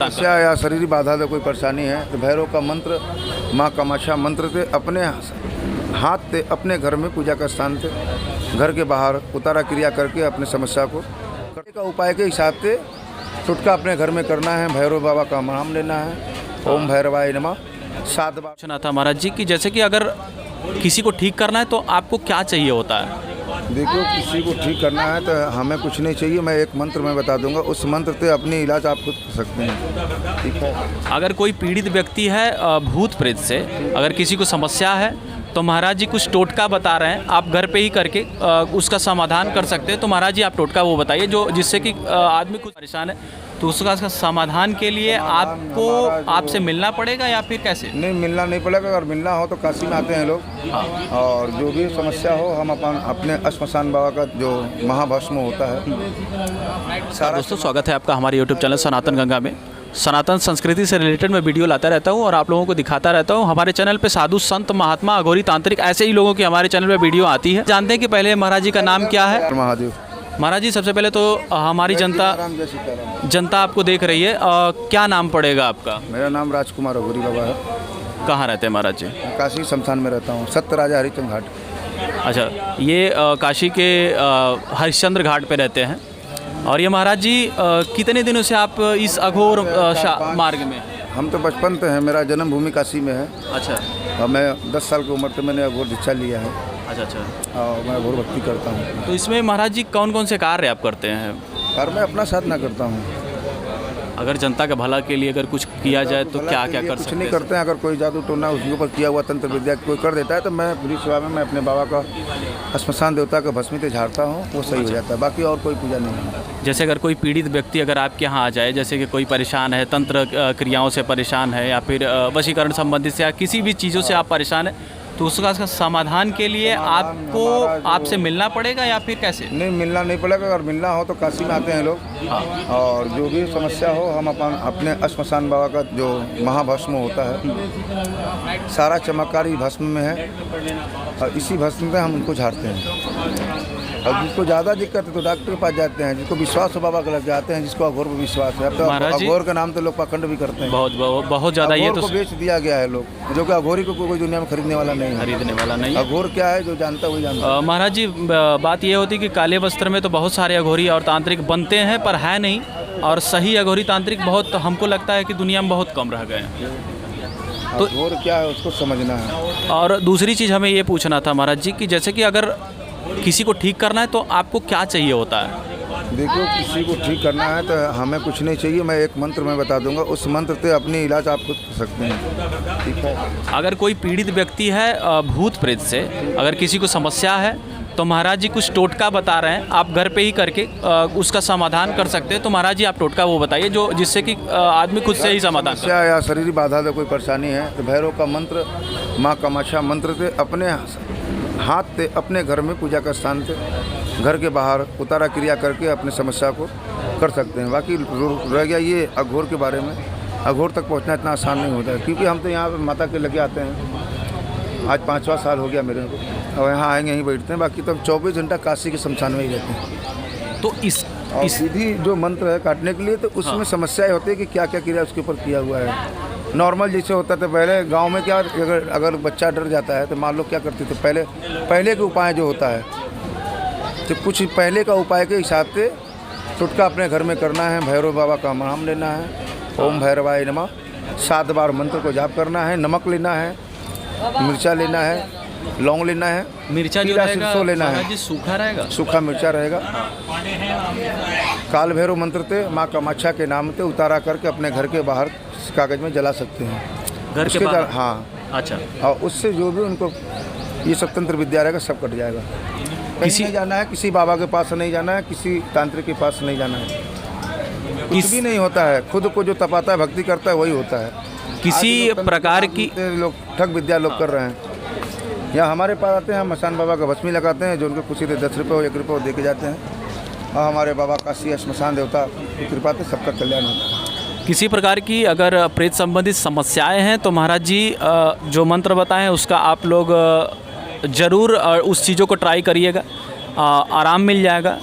समस्या या शरीर बाधा से कोई परेशानी है तो भैरव का मंत्र, माँ कामाक्षा मंत्र से अपने हाथ से अपने घर में पूजा का स्थान से घर के बाहर उतारा क्रिया करके अपने समस्या को करने का उपाय के हिसाब से टुटका अपने घर में करना है। भैरव बाबा का नाम लेना है, ओम भैरवाय नमः 7 बार। पूछना था महाराज जी कि जैसे कि अगर किसी को ठीक करना है तो आपको क्या चाहिए होता है? देखो, किसी को ठीक करना है तो हमें कुछ नहीं चाहिए, मैं एक मंत्र में बता दूंगा, उस मंत्र से अपनी इलाज आप खुद कर सकते हैं। ठीक है। अगर कोई पीड़ित व्यक्ति है भूत प्रेत से, अगर किसी को समस्या है तो महाराज जी कुछ टोटका बता रहे हैं, आप घर पे ही करके उसका समाधान कर सकते हैं। तो महाराज जी आप टोटका वो बताइए जो जिससे कि आदमी कुछ परेशान है तो उसका समाधान के लिए आपको आपसे मिलना पड़ेगा या फिर कैसे? नहीं, मिलना नहीं पड़ेगा। अगर मिलना हो तो काशी में आते हैं लोग, और जो भी समस्या हो हम अपने श्मशान बाबा का जो महाभस्म होता है सारा। दोस्तों स्वागत है आपका हमारे यूट्यूब चैनल सनातन गंगा में। सनातन संस्कृति से रिलेटेड मैं वीडियो लाता रहता हूं और आप लोगों को दिखाता रहता हूं। हमारे चैनल पे साधु संत महात्मा अघोरी तांत्रिक ऐसे ही लोगों की हमारे चैनल पे वीडियो आती है। जानते हैं कि पहले महाराज जी का नाम क्या है? महादेव। महाराज जी सबसे पहले तो हमारी जनता आपको देख रही है, क्या नाम पड़ेगा आपका? मेरा नाम राजकुमार अघोरी बाबा है। कहाँ रहते हैं महाराज जी? काशी शमशान में रहता हूँ, सत्य राजा हरिश्चंद्र घाट। अच्छा, ये काशी के हरिश्चंद्र घाट पे रहते हैं। और ये महाराज जी कितने दिनों से आप इस अघोर मार्ग में? हम तो बचपन से हैं, मेरा जन्मभूमि काशी में है। अच्छा। और मैं 10 साल की उम्र से मैंने अघोर दीक्षा लिया है। अच्छा अच्छा। और मैं अघोर भक्ति करता हूँ। तो इसमें महाराज जी कौन कौन से कार्य आप करते हैं? और मैं अपना साधना करता हूँ। अगर जनता का भला के लिए अगर कुछ किया जाए तो क्या क्या कर सकते हैं? कुछ नहीं करते हैं। अगर कोई जादू टोना उसके ऊपर किया हुआ तंत्र विद्या कोई कर देता है तो मैं पूरी सेवा में मैं अपने बाबा का श्मशान देवता का भस्मी से झाड़ता हूँ, वो सही हो जाता है। बाकी और कोई पूजा नहीं है। जैसे अगर कोई पीड़ित व्यक्ति अगर आपके यहाँ आ जाए, जैसे कि कोई परेशान है, तंत्र क्रियाओं से परेशान है या फिर वशीकरण संबंधित से या किसी भी चीज़ों से आप परेशान है तो उसका समाधान के लिए आपको आपसे मिलना पड़ेगा या फिर कैसे? नहीं, मिलना नहीं पड़ेगा। अगर मिलना हो तो काशी में आते हैं लोग, और जो भी समस्या हो हम अपने श्मशान बाबा का जो महाभस्म होता है सारा चमत्कारी भस्म में है, और इसी भस्म से हम उनको झाड़ते हैं। और जिसको ज़्यादा दिक्कत है तो डॉक्टर के पास जाते हैं, जिसको विश्वास हो बाबा के लग जाते हैं, जिसको अघोर पर विश्वास है। अब तो अघोर के नाम तो लोग पाखंड भी करते हैं। बहुत ज़्यादा। ये तो बेच दिया गया है लोग, जो कि अघोरी को कोई दुनिया में खरीदने वाला नहीं है। अघोर क्या है जो जानता वही जानता। महाराज जी बात ये होती है कि काले वस्त्र में तो बहुत सारे अघोरी और तांत्रिक बनते हैं पर है नहीं, और सही अघोरी तांत्रिक बहुत हमको लगता है कि दुनिया में बहुत कम रह गए हैं। तो अघोर क्या है उसको समझना है। और दूसरी चीज़ हमें ये पूछना था महाराज जी कि जैसे कि अगर किसी को ठीक करना है तो आपको क्या चाहिए होता है? देखो, किसी को ठीक करना है तो हमें कुछ नहीं चाहिए, मैं एक मंत्र में बता दूंगा, उस मंत्र से अपनी इलाज आप खुद कर सकते हैं। ठीक है। अगर कोई पीड़ित व्यक्ति है भूत प्रेत से, अगर किसी को समस्या है तो महाराज जी कुछ टोटका बता रहे हैं, आप घर पे ही करके उसका समाधान कर सकते हैं। तो महाराज जी आप टोटका वो बताइए जो जिससे कि आदमी खुद से ही समाधान। समस्या या शरीर बाधा से कोई परेशानी है तो भैरव का मंत्र, माँ कामाक्षा मंत्र से अपने हाथ से अपने घर में पूजा का स्थान से घर के बाहर उतारा क्रिया करके अपने समस्या को कर सकते हैं। बाकी रह गया ये अघोर के बारे में, अघोर तक पहुंचना इतना आसान नहीं होता है, क्योंकि हम तो यहाँ पर माता के लगे आते हैं। आज 5वां साल हो गया मेरे को, और यहाँ आएंगे यहीं बैठते हैं। बाकी तो हम 24 घंटा काशी के शमशान में ही रहते हैं। तो इस विधि जो मंत्र है काटने के लिए, तो उसमें समस्याएं होती है कि क्या क्या क्रिया उसके ऊपर किया हुआ है। नॉर्मल जैसे होता था पहले गांव में, क्या अगर बच्चा डर जाता है तो मान लो क्या करते थे पहले के उपाय जो होता है, तो कुछ पहले का उपाय के हिसाब से टुटका अपने घर में करना है। भैरव बाबा का नाम लेना है, ओम भैरवाय नमः 7 बार मंत्र को जाप करना है। नमक लेना है, मिर्चा लेना है, लौंग लेना है, मिर्चा जो सरसों लेना है, सूखा रहेगा, सूखा मिर्चा रहेगा। काल भैरव मंत्र से माँ कामाक्षा के नाम से उतारा करके अपने घर के बाहर कागज में जला सकते हैं। घर के बाहर? हाँ। अच्छा। और उससे जो भी उनको ये सब तंत्र विद्या रहेगा सब कट जाएगा। किसी नहीं जाना है, किसी बाबा के पास नहीं जाना है, किसी तांत्रिक के पास नहीं जाना है, कुछ भी नहीं होता है। खुद को जो तपाता है, भक्ति करता है, वही होता है। किसी प्रकार की लोग ठग विद्या लोग कर रहे हैं। या हमारे पास आते हैं, हम मसान बाबा का भस्मी लगाते हैं, जो उनको खुशी से 10 रुपये हो 1 रुपये दे के जाते हैं। और हमारे बाबा काशी श्मशान देवता की कृपा से सबका कल्याण होता है। किसी प्रकार की अगर प्रेत संबंधित समस्याएं हैं तो महाराज जी जो मंत्र बताएं उसका आप लोग ज़रूर उस चीज़ों को ट्राई करिएगा, आराम मिल जाएगा।